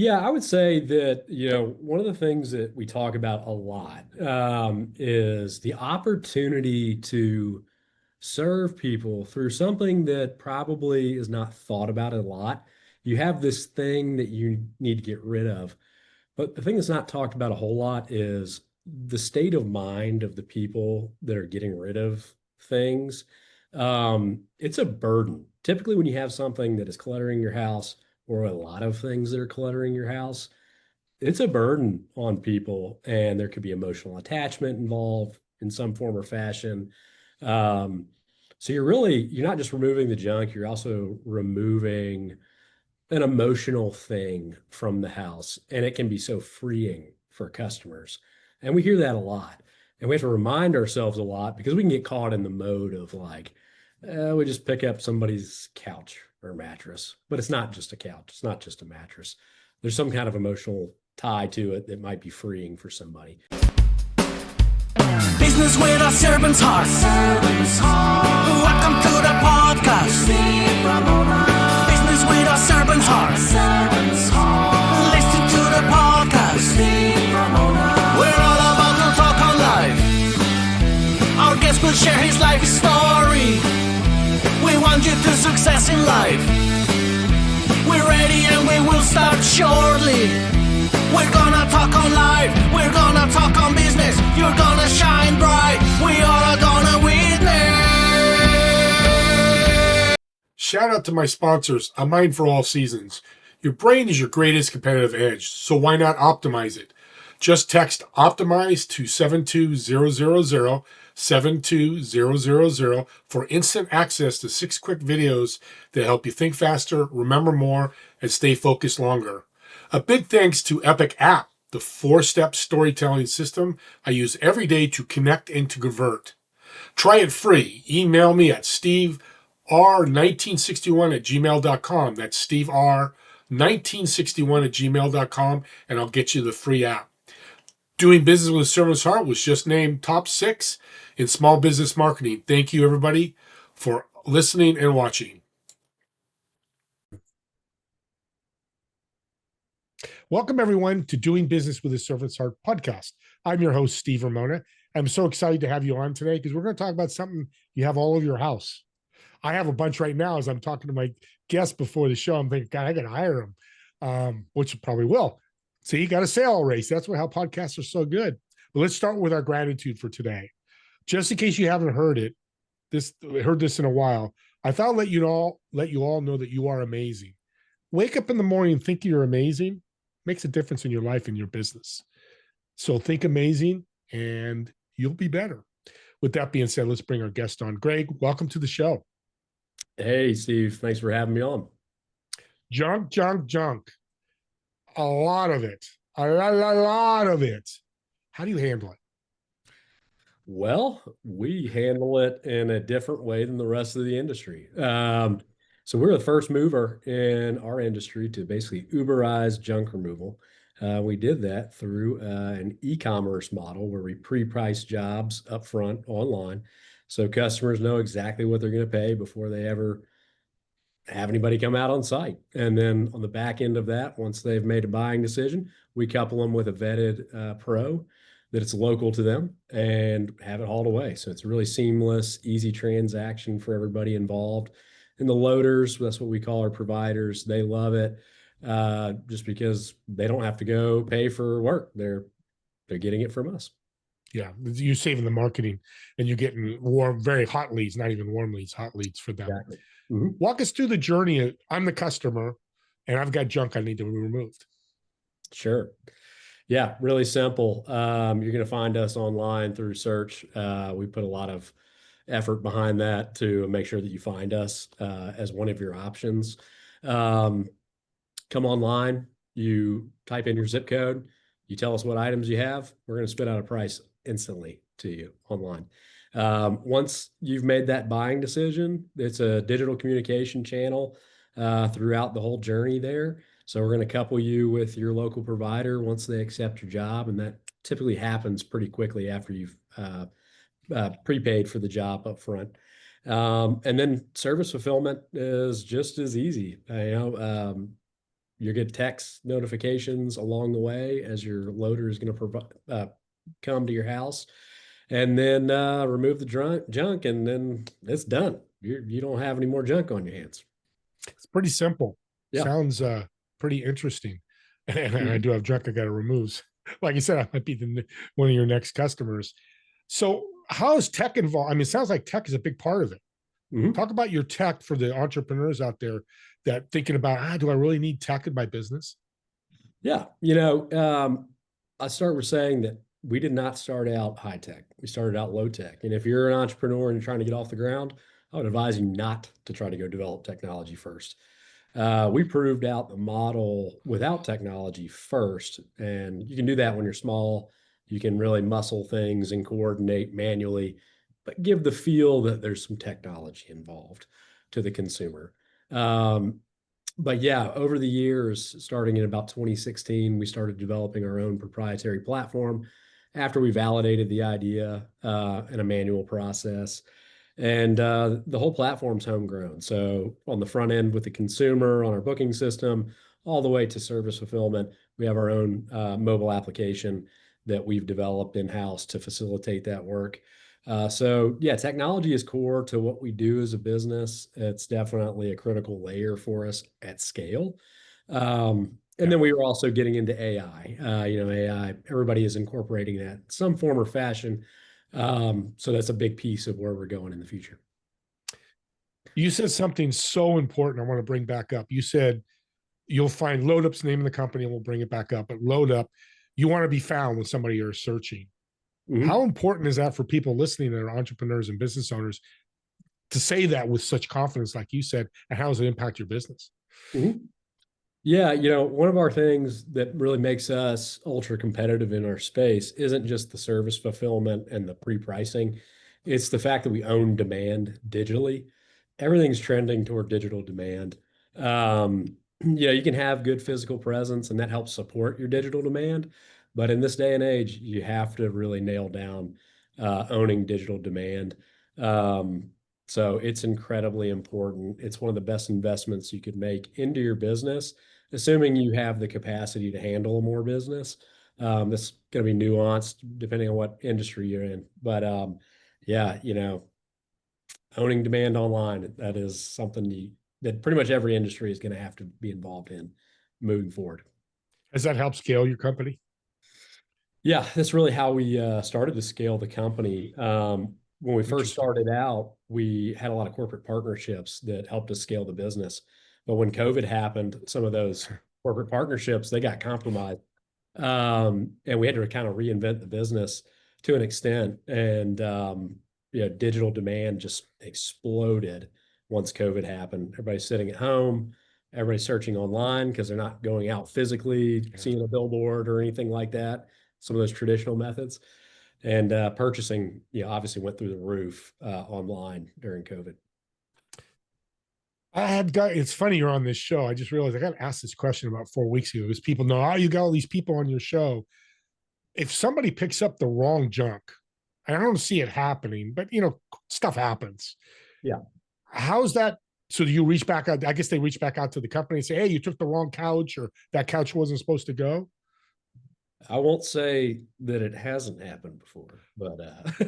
Yeah, I would say that, one of the things that we talk about a lot is the opportunity to serve people through something that probably is not thought about a lot. You have this thing that you need to get rid of. But the thing that's not talked about a whole lot is the state of mind of the people that are getting rid of things. It's a burden. Typically, when you have something that is cluttering your house, or a lot of things that are cluttering your house, it's a burden on people, and there could be emotional attachment involved in some form or fashion. Um, so you're not just removing the junk, you're also removing an emotional thing from the house, and it can be so freeing for customers. And we hear that a lot. And we have to remind ourselves a lot because we can get caught in the mode of like, we just pick up somebody's couch or mattress, but it's not just a couch. It's not just a mattress. There's some kind of emotional tie to it that might be freeing for somebody. Business with a servant's heart. Welcome to the podcast. Business with a servant's heart. Listen to the podcast. We're all about to talk on life. Our guest will share his life story. We want you to success in life. We're ready and we will start shortly. We're gonna talk on life. We're gonna talk on business. You're gonna shine bright. We are gonna witness. Shout out to my sponsors, A Mind for All Seasons. Your brain is your greatest competitive edge, so why not optimize it? Just text optimize to 72000, 72000 for instant access to 6 quick videos that help you think faster, remember more, and stay focused longer. A big thanks to Epic App, the 4-step storytelling system I use every day to connect and to convert. Try it free. Email me at stever1961@gmail.com. That's stevr1961@gmail.com, and I'll get you the free app. Doing Business with a Servant's Heart was just named top 6 in small business marketing. Thank you, everybody, for listening and watching. Welcome, everyone, to Doing Business with a Servant's Heart podcast. I'm your host, Steve Ramona. I'm so excited to have you on today because we're going to talk about something you have all over your house. I have a bunch right now as I'm talking to my guest before the show. I'm thinking, God, I got to hire him, which you probably will. So you got a sale race. That's how podcasts are so good. But let's start with our gratitude for today. Just in case you haven't heard this in a while, I thought I'd let you all know that you are amazing. Wake up in the morning and think you're amazing. Makes a difference in your life and your business. So think amazing and you'll be better. With that being said, let's bring our guest on. Greg, welcome to the show. Hey, Steve, thanks for having me on. Junk. A lot of it. A lot of it. How do you handle it? Well, we handle it in a different way than the rest of the industry. So we're the first mover in our industry to basically Uberize junk removal. We did that through an e-commerce model where we pre-price jobs up front online, so customers know exactly what they're going to pay before they ever have anybody come out on site. And then on the back end of that, once they've made a buying decision, we couple them with a vetted pro that it's local to them and have it hauled away. So it's a really seamless, easy transaction for everybody involved. And the loaders, that's what we call our providers, they love it just because they don't have to go pay for work. They're getting it from us. Yeah, you're saving the marketing and you're getting warm, very hot leads, not even warm leads, hot leads for them. Exactly. Mm-hmm. Walk us through the journey. I'm the customer and I've got junk I need to be removed. Sure. Yeah, really simple. You're going to find us online through search. We put a lot of effort behind that to make sure that you find us as one of your options. Come online, you type in your zip code, you tell us what items you have, we're going to spit out a price instantly to you online. Once you've made that buying decision, it's a digital communication channel throughout the whole journey there. So we're going to couple you with your local provider once they accept your job, and that typically happens pretty quickly after you've prepaid for the job up front. And then service fulfillment is just as easy. you get text notifications along the way as your loader is going to come to your house, and then remove the junk, and then it's done. You don't have any more junk on your hands. It's pretty simple. Yeah. Sounds pretty interesting. And I Mhm. do have junk I got to remove. Like I said, I might be one of your next customers. So, how is tech involved? I mean, it sounds like tech is a big part of it. Mhm. Talk about your tech for the entrepreneurs out there that thinking about, do I really need tech in my business? Yeah. I start with saying that we did not start out high tech. We started out low tech. And if you're an entrepreneur and you're trying to get off the ground, I would advise you not to try to go develop technology first. We proved out the model without technology first. And you can do that when you're small. You can really muscle things and coordinate manually, but give the feel that there's some technology involved to the consumer. Um, but yeah, over the years, starting in about 2016, we started developing our own proprietary platform after we validated the idea in a manual process. And the whole platform's homegrown. So on the front end with the consumer, on our booking system, all the way to service fulfillment, we have our own mobile application that we've developed in-house to facilitate that work. So yeah, technology is core to what we do as a business. It's definitely a critical layer for us at scale. And Yeah. then we were also getting into AI. AI, everybody is incorporating that in some form or fashion. So that's a big piece of where we're going in the future. You said something so important I want to bring back up. You said you'll find LoadUp's name in the company and we'll bring it back up. But LoadUp, you want to be found when somebody are searching. How Mhm. important is that for people listening that are entrepreneurs and business owners to say that with such confidence, like you said, and how does it impact your business? Mhm. Yeah, one of our things that really makes us ultra competitive in our space isn't just the service fulfillment and the pre-pricing. It's the fact that we own demand digitally. Everything's trending toward digital demand. You can have good physical presence and that helps support your digital demand. But in this day and age, you have to really nail down owning digital demand. Um, so it's incredibly important. It's one of the best investments you could make into your business, assuming you have the capacity to handle more business. This is going to be nuanced depending on what industry you're in. But yeah, owning demand online, that is something that pretty much every industry is going to have to be involved in moving forward. Does that help scale your company? Yeah, that's really how we started to scale the company. When we first Interesting. started out, we had a lot of corporate partnerships that helped us scale the business. But when COVID happened, some of those corporate partnerships, they got compromised. And we had to kind of reinvent the business to an extent. And digital demand just exploded once COVID happened. Everybody's sitting at home, everybody's searching online because they're not going out physically, Yeah. seeing a billboard or anything like that, some of those traditional methods. And purchasing, obviously went through the roof online during COVID. It's funny you're on this show. I just realized I got asked this question about 4 weeks ago because people know, you got all these people on your show. If somebody picks up the wrong junk, and I don't see it happening, but stuff happens. Yeah. How's that? So do you reach back out? I guess they reach back out to the company and say, hey, you took the wrong couch or that couch wasn't supposed to go. I won't say that it hasn't happened before, but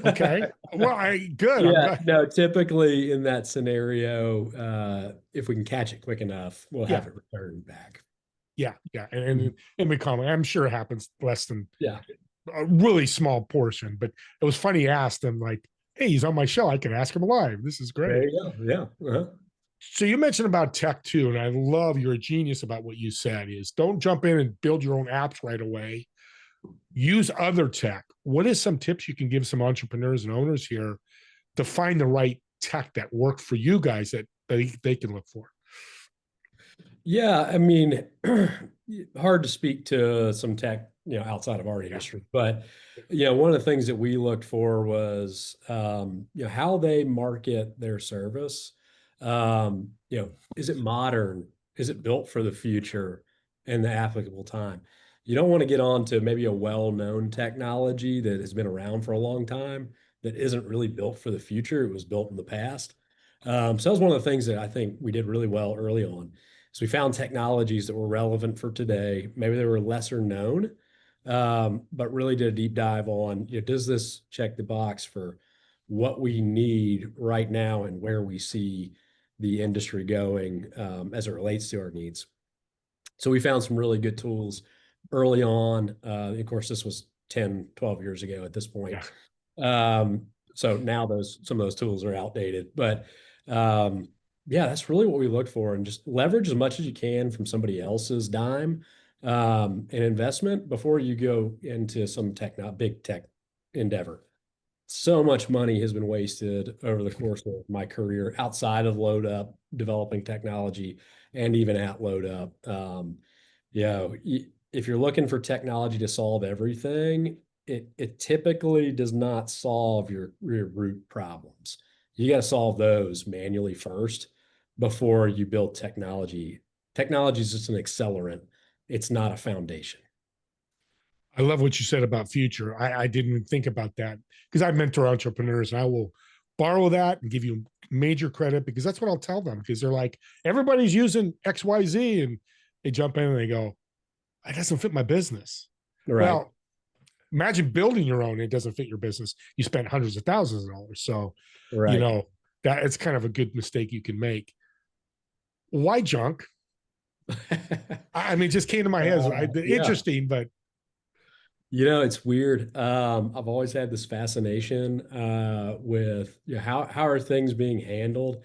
Okay. Well, good. I'm yeah, glad. no, typically in that scenario, if we can catch it quick enough, we'll Yeah. have it returned back. Yeah. Yeah. And we comment, I'm sure it happens less than Yeah. a really small portion, but it was funny. Asked him like, hey, he's on my show. I can ask him live. This is There great. you go. Yeah. Uh-huh. So you mentioned about tech too, and I love you're a genius about what you said is don't jump in and build your own apps right away. Use other tech. What is some tips you can give some entrepreneurs and owners here to find the right tech that work for you guys that they can look for? Yeah, I mean, hard to speak to some tech, outside of our Yeah. industry, but one of the things that we looked for was, how they market their service. Is it modern? Is it built for the future and the applicable time? You don't want to get on to maybe a well-known technology that has been around for a long time that isn't really built for the future. It was built in the past. So that was one of the things that I think we did really well early on So we found technologies that were relevant for today. Maybe they were lesser known, but really did a deep dive on, does this check the box for what we need right now and where we see the industry going as it relates to our needs. So we found some really good tools early on. Of course, this was 10, 12 years ago at this point. So now some of those tools are outdated, but yeah, that's really what we look for, and just leverage as much as you can from somebody else's dime and investment before you go into some big tech endeavor. So much money has been wasted over the course of my career outside of LoadUp, developing technology, and even at LoadUp. If you're looking for technology to solve everything, it typically does not solve your root problems. You got to solve those manually first before you build technology. Technology is just an accelerant. It's not a foundation. I love what you said about future. I didn't even think about that because I mentor entrepreneurs, and I will borrow that and give you major credit because that's what I'll tell them, because they're like, everybody's using XYZ, and they jump in and they go, it doesn't fit my business. Right. Well, imagine building your own. It doesn't fit your business. You spent hundreds of thousands of dollars. So, right. that it's kind of a good mistake you can make. Why junk? I mean, it just came to my head. Yeah. Interesting, but It's weird. I've always had this fascination with how are things being handled.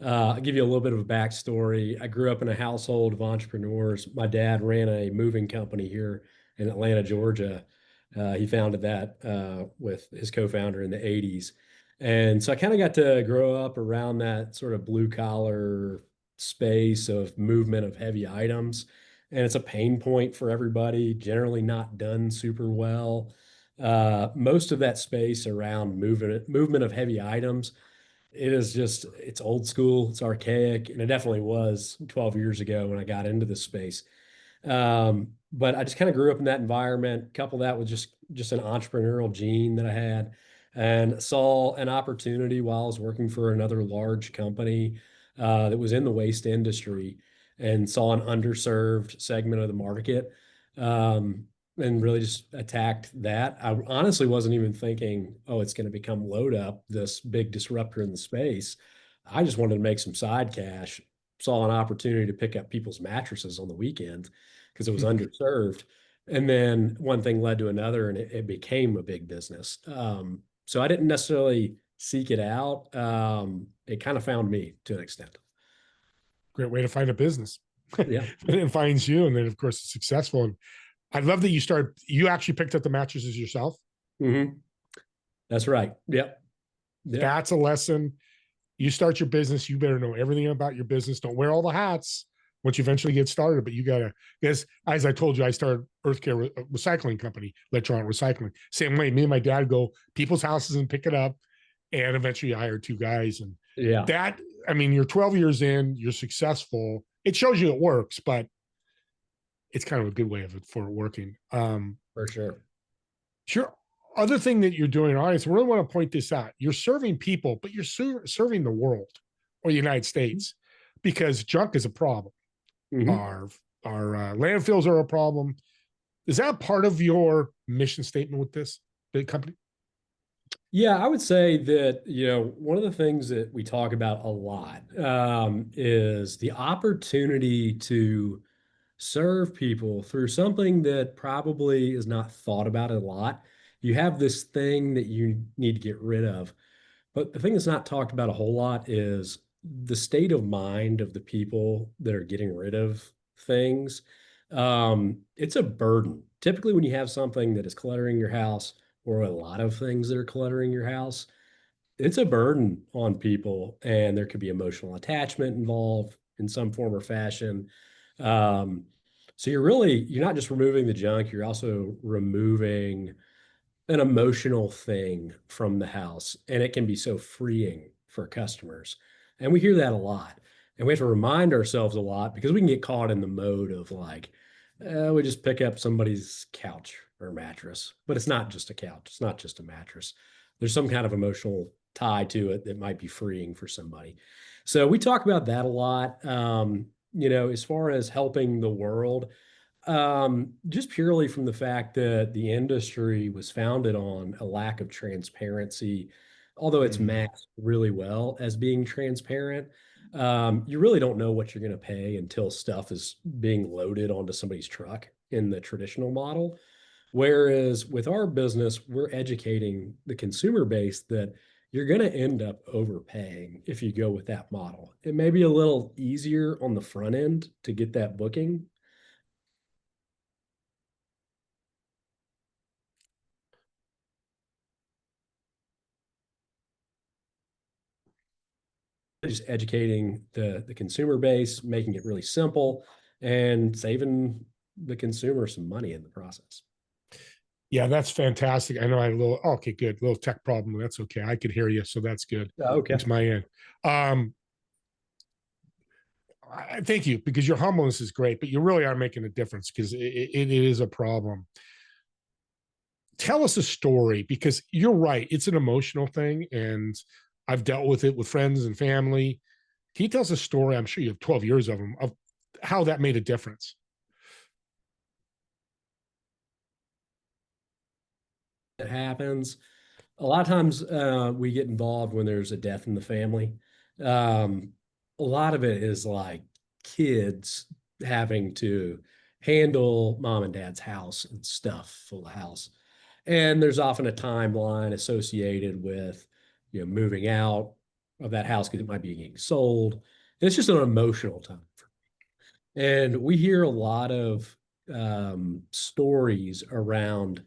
I'll give you a little bit of a backstory. I grew up in a household of entrepreneurs. My dad ran a moving company here in Atlanta, Georgia. He founded that with his co-founder in the 80s. And so I kind of got to grow up around that sort of blue collar space of movement of heavy items. And it's a pain point for everybody, generally not done super well. Most of that space around movement of heavy items, it's old school, it's archaic, and it definitely was 12 years ago when I got into this space. But I just kind of grew up in that environment, couple that with just an entrepreneurial gene that I had, and saw an opportunity while I was working for another large company that was in the waste industry, and saw an underserved segment of the market. And really just attacked that. I honestly wasn't even thinking, oh, it's going to become LoadUp, this big disruptor in the space. I just wanted to make some side cash, saw an opportunity to pick up people's mattresses on the weekend because it was underserved. And then one thing led to another, and it became a big business. So I didn't necessarily seek it out. It kind of found me to an extent. great way to find a business. Yeah. And it finds you, and then of course it's successful. And I love that you actually picked up the mattresses yourself. Mm-hmm. That's right. Yep. That's a lesson. You start your business, you better know everything about your business. Don't wear all the hats once you eventually get started, but you gotta, because as I told you, I started Earth Care Recycling Company, electronic recycling. Same way, me and my dad go people's houses and pick it up, and eventually I hired two guys. And that, I mean, you're 12 years in, you're successful. It shows you it works, but it's kind of a good way of it for working. For sure. Sure. Other thing that you're doing, audience, I really want to point this out. You're serving people, but you're serving the world or the United States, because junk is a problem. Mm-hmm. Our landfills are a problem. Is that part of your mission statement with this big company? Yeah, I would say that, one of the things that we talk about a lot is the opportunity to serve people through something that probably is not thought about a lot. You have this thing that you need to get rid of. But the thing that's not talked about a whole lot is the state of mind of the people that are getting rid of things. It's a burden. Typically, when you have something that is cluttering your house, or a lot of things that are cluttering your house, it's a burden on people, and there could be emotional attachment involved in some form or fashion. So you're not just removing the junk, you're also removing an emotional thing from the house, and it can be so freeing for customers. And we hear that a lot, and we have to remind ourselves a lot, because we can get caught in the mode of like, we just pick up somebody's couch or mattress, but it's not just a couch. It's not just a mattress. There's some kind of emotional tie to it that might be freeing for somebody. So we talk about that a lot. as far as helping the world, just purely from the fact that the industry was founded on a lack of transparency, although it's Mm. masked really well as being transparent. You really don't know what you're going to pay until stuff is being loaded onto somebody's truck in the traditional model. Whereas with our business, we're educating the consumer base that you're going to end up overpaying if you go with that model. It may be a little easier on the front end to get that booking. Just educating the consumer base, making it really simple, and saving the consumer some money in the process. Yeah, that's fantastic. I know I had a little, okay, good, little tech problem. That's okay. I could hear you, so that's good. Okay. It's my end. Um, thank you, because your humbleness is great, but you really are making a difference because it is a problem. Tell us a story, because you're right. It's an emotional thing, and I've dealt with it with friends and family. Can you tell us a story? I'm sure you have 12 years of them, of how that made a difference. It happens. A lot of times we get involved when there's a death in the family. A lot of it is like kids having to handle mom and dad's house and stuff for the house. And there's often a timeline associated with, moving out of that house because it might be getting sold. It's just an emotional time. And we hear a lot of stories around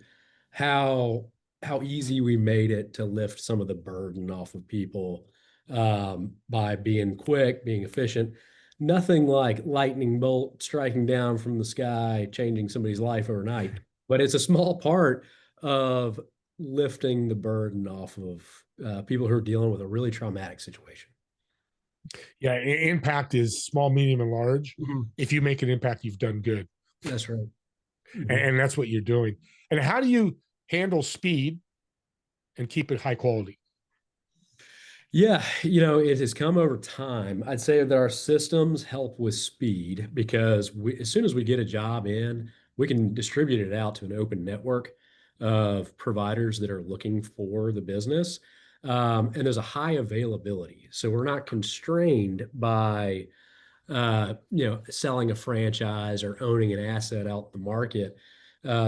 how how easy we made it to lift some of the burden off of people by being quick, being efficient. Nothing like lightning bolt striking down from the sky, changing somebody's life overnight, but it's a small part of lifting the burden off of people who are dealing with a really traumatic situation. Yeah, impact is small, medium, and large. Mhm. If you make an impact, you've done good, That's right. and, Mhm. and that's what you're doing. And how do you handle speed and keep it high quality? Yeah, it has come over time. I'd say that our systems help with speed because as soon as we get a job in, we can distribute it out to an open network of providers that are looking for the business. And there's a high availability. So we're not constrained by selling a franchise or owning an asset out in the market.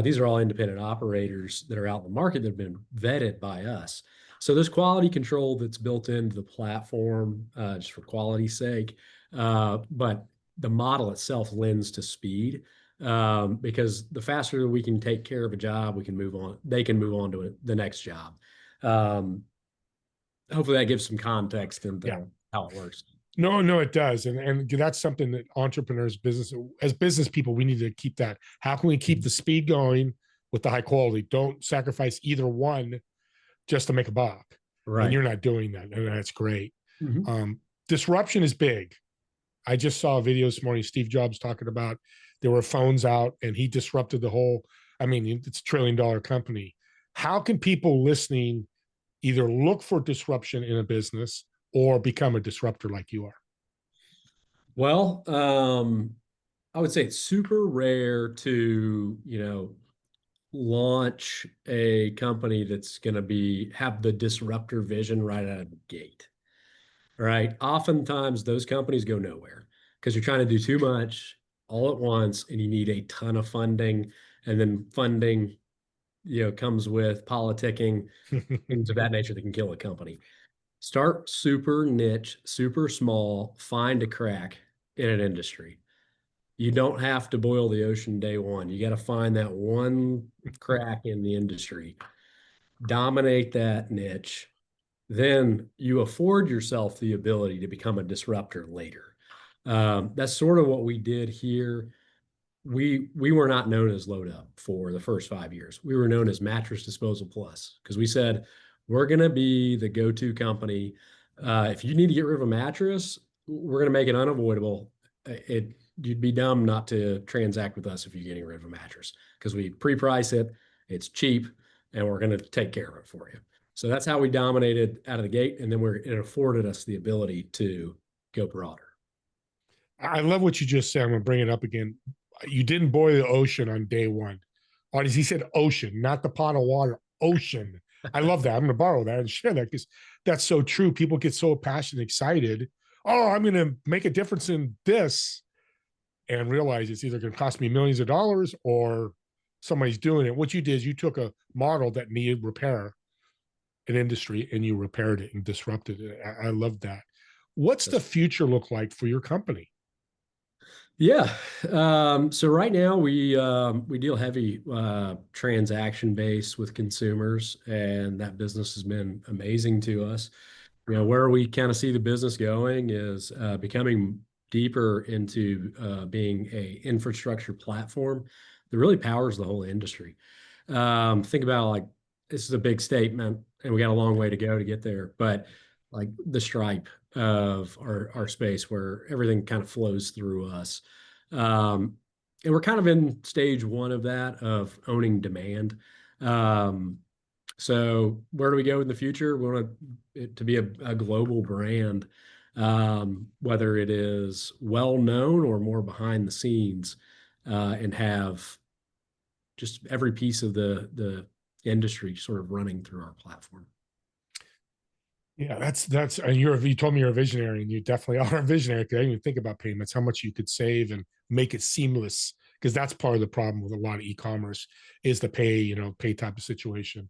These are all independent operators that are out in the market that have been vetted by us. So there's quality control that's built into the platform just for quality's sake. But the model itself lends to speed because the faster we can take care of a job, we can move on. They can move on to the next job. Um, Hopefully that gives some context Yeah. into how it works. No, no, it does, and that's something that entrepreneurs, business as business people, we need to keep that. How can we keep the speed going with the high quality? Don't sacrifice either one just to make a buck. And Right. you're not doing that, and that's great. Mhm. Um, Disruption is big. I just saw a video this morning. Steve Jobs talking about there were phones out, and he disrupted the whole. I mean, it's $1 trillion company. How can people listening either look for disruption in a business or become a disruptor like you are? Well, I would say it's super rare to, launch a company that's going to have the disruptor vision right out of the gate. Right. Oftentimes those companies go nowhere because you're trying to do too much all at once and you need a ton of funding. And then funding, comes with politicking, things of that nature that can kill a company. Start super niche, super small, find a crack in an industry. You don't have to boil the ocean day one. You got to find that one crack in the industry, dominate that niche. Then you afford yourself the ability to become a disruptor later. That's sort of what we did here. We were not known as LoadUp for the first 5 years. We were known as Mattress Disposal Plus because we said we're going to be the go-to company. If you need to get rid of a mattress, we're going to make it unavoidable. You'd be dumb not to transact with us if you're getting rid of a mattress because we pre-price it, it's cheap, and we're going to take care of it for you. So that's how we dominated out of the gate, and then it afforded us the ability to go broader. I love what you just said. I'm going to bring it up again. You didn't boil the ocean on day one. Audience, he said ocean, not the pot of water, ocean. I love that. I'm going to borrow that and share that because that's so true. People get so passionate, excited. Oh, I'm going to make a difference in this and realize it's either going to cost me millions of dollars or somebody's doing it. What you did is you took a model that needed repair, an industry, and you repaired it and disrupted it. I love that. What's the future look like for your company? Yeah. So right now we deal heavy transaction base with consumers, and that business has been amazing to us. Where we kind of see the business going is becoming deeper into being a infrastructure platform that really powers the whole industry. Think about like this is a big statement, and we got a long way to go to get there, but like the stripe of our space where everything kind of flows through us. Um, and we're kind of in stage one of that, of owning demand. Um, so where do we go in the future? We want it to be a global brand, whether it is well known or more behind the scenes, and have just every piece of the industry sort of running through our platform. Yeah, that's and you told me you're a visionary, and you definitely are a visionary. Because I didn't even think about payments, how much you could save and make it seamless. Because that's part of the problem with a lot of e-commerce is the pay type of situation,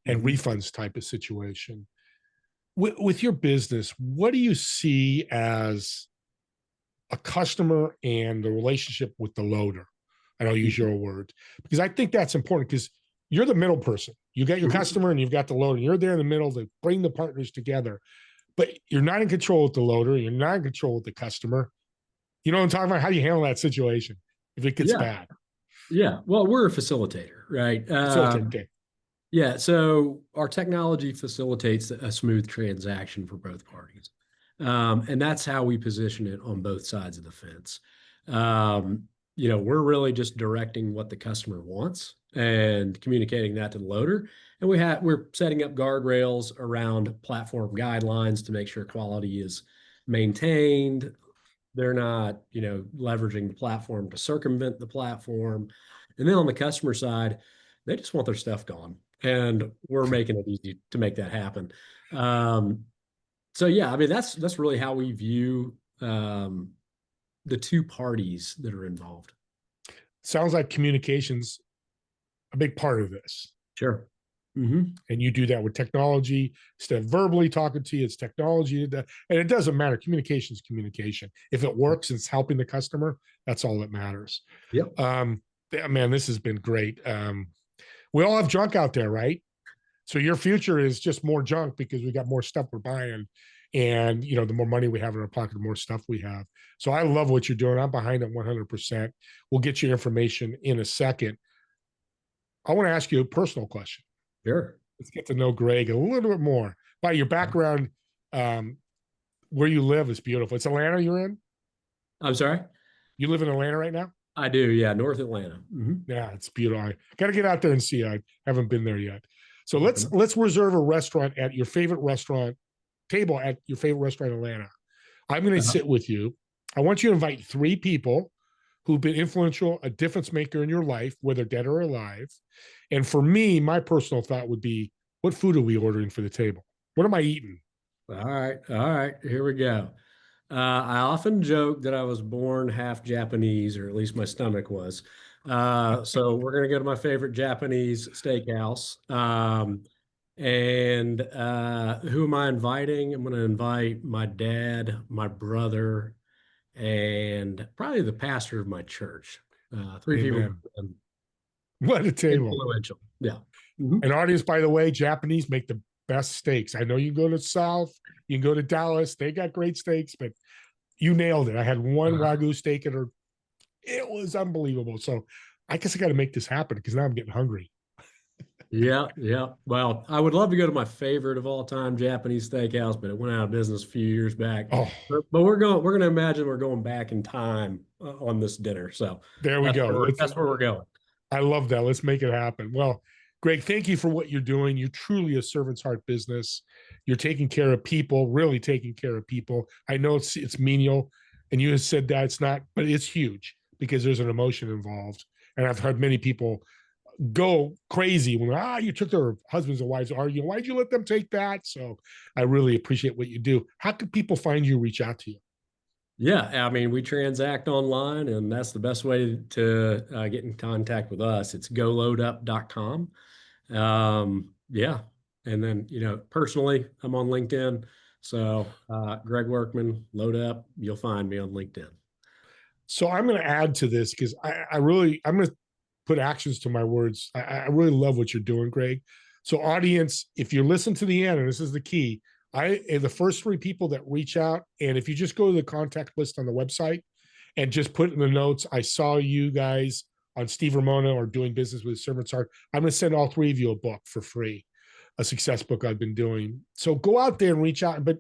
and Mhm. refunds type of situation. With your business, what do you see as a customer and the relationship with the loader? And I'll use Mhm. your word because I think that's important because you're the middle person. You got your Mhm. customer and you've got the loader. You're there in the middle to bring the partners together, but you're not in control with the loader. You're not in control with the customer. You know what I'm talking about? How do you handle that situation if it gets Yeah, bad? yeah. Well, we're a facilitator, right? Facilitate. Okay. Yeah, so our technology facilitates a smooth transaction for both parties. And that's how we position it on both sides of the fence. Um, we're really just directing what the customer wants and communicating that to the loader. And we're setting up guardrails around platform guidelines to make sure quality is maintained. They're not, leveraging the platform to circumvent the platform. And then on the customer side, they just want their stuff gone, and we're making it easy to make that happen. Um, so yeah, I mean that's really how we view the two parties that are involved. Sounds like communications a big part of this. Sure. Hmm. And you do that with technology instead of verbally talking to you. It's technology, and it doesn't matter. Communication is communication. If it works and it's helping the customer, that's all that matters. Yep. Man, this has been great. We all have junk out there, right? So your future is just more junk because we got more stuff we're buying, and the more money we have in our pocket, the more stuff we have. So I love what you're doing. I'm behind it 100%. We'll get you information in a second. I want to ask you a personal question. Sure. Let's get to know Greg a little bit more. By your background, um, where you live is beautiful. It's Atlanta you're in? I'm sorry. You live in Atlanta right now? I do. Yeah. North Atlanta. Yeah, it's beautiful. I got to get out there and see. I haven't been there yet. So let's Welcome. let's reserve a restaurant at your favorite restaurant table at your favorite restaurant in Atlanta. I'm going to Uh-huh. sit with you. I want you to invite three people who've been influential, a difference maker in your life, whether dead or alive. And for me, my personal thought would be, what food are we ordering for the table? What am I eating? All right. All right. Here we go. I often joke that I was born half Japanese, or at least my stomach was. So we're gonna go to my favorite Japanese steakhouse. And who am I inviting? I'm gonna invite my dad, my brother, and probably the pastor of my church. Three people Amen. What a table. influential. Yeah. Mhm. An audience, by the way, Japanese make the best steaks. I know you can go to the South, you can go to Dallas. They got great steaks, but you nailed it. I had one Wagyu steak at her. It was unbelievable. So I guess I got to make this happen because now I'm getting hungry. Yeah, yeah. Well, I would love to go to my favorite of all time Japanese steakhouse, but it went out of business a few years back. Oh, But we're gonna imagine we're going back in time on this dinner. So there we go. that's where we're going. I love that. Let's make it happen. Well, Greg, thank you for what you're doing. You're truly a servant's heart business. You're taking care of people, really taking care of people. I know it's menial. And you said that it's not, but it's huge because there's an emotion involved. And I've heard many people go crazy when you took their husbands and wives arguing. Why'd you let them take that? So I really appreciate what you do. How can people find you, reach out to you? Yeah, I mean, we transact online, and that's the best way to get in contact with us. It's goloadup.com. Yeah. And then, personally, I'm on LinkedIn. So, Greg Workman, LoadUp, you'll find me on LinkedIn. So I'm going to add to this because I'm going to put actions to my words. I really love what you're doing, Greg. So audience, if you listen to the end, and this is the key, the first 3 people that reach out, and if you just go to the contact list on the website and just put in the notes, I saw you guys on Steve Ramona or doing business with Servant's Heart, I'm going to send all 3 of you a book for free, a success book I've been doing. So go out there and reach out, but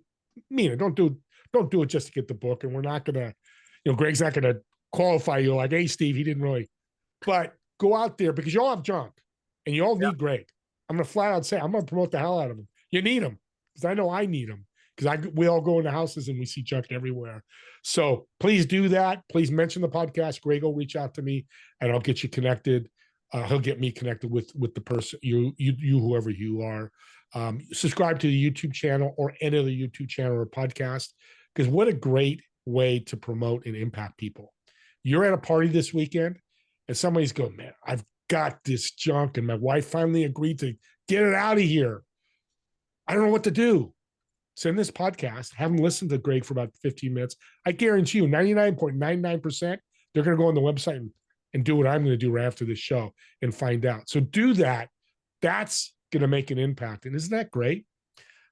don't do it just to get the book. And we're not going to, Greg's not going to qualify you like, hey, Steve, he didn't really, but go out there because you all have junk and you all need Greg. I'm going to flat out say, I'm going to promote the hell out of him. You need him because I know I need him because we all go into houses and we see junk everywhere. So please do that. Please mention the podcast. Greg will reach out to me and I'll get you connected. He'll get me connected with the person, you, whoever you are. Subscribe to the YouTube channel or any other YouTube channel or podcast, because what a great way to promote and impact people. You're at a party this weekend and somebody's going, man, I've got this junk and my wife finally agreed to get it out of here. I don't know what to do. Send this podcast, have them listen to Greg for about 15 minutes. I guarantee you 99.99%, they're going to go on the website and do what I'm going to do right after this show and find out. So do that. That's going to make an impact. And isn't that great?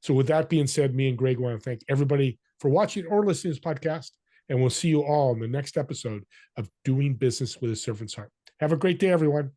So with that being said, me and Greg want to thank everybody for watching or listening to this podcast. And we'll see you all in the next episode of Doing Business with a Servant's Heart. Have a great day, everyone.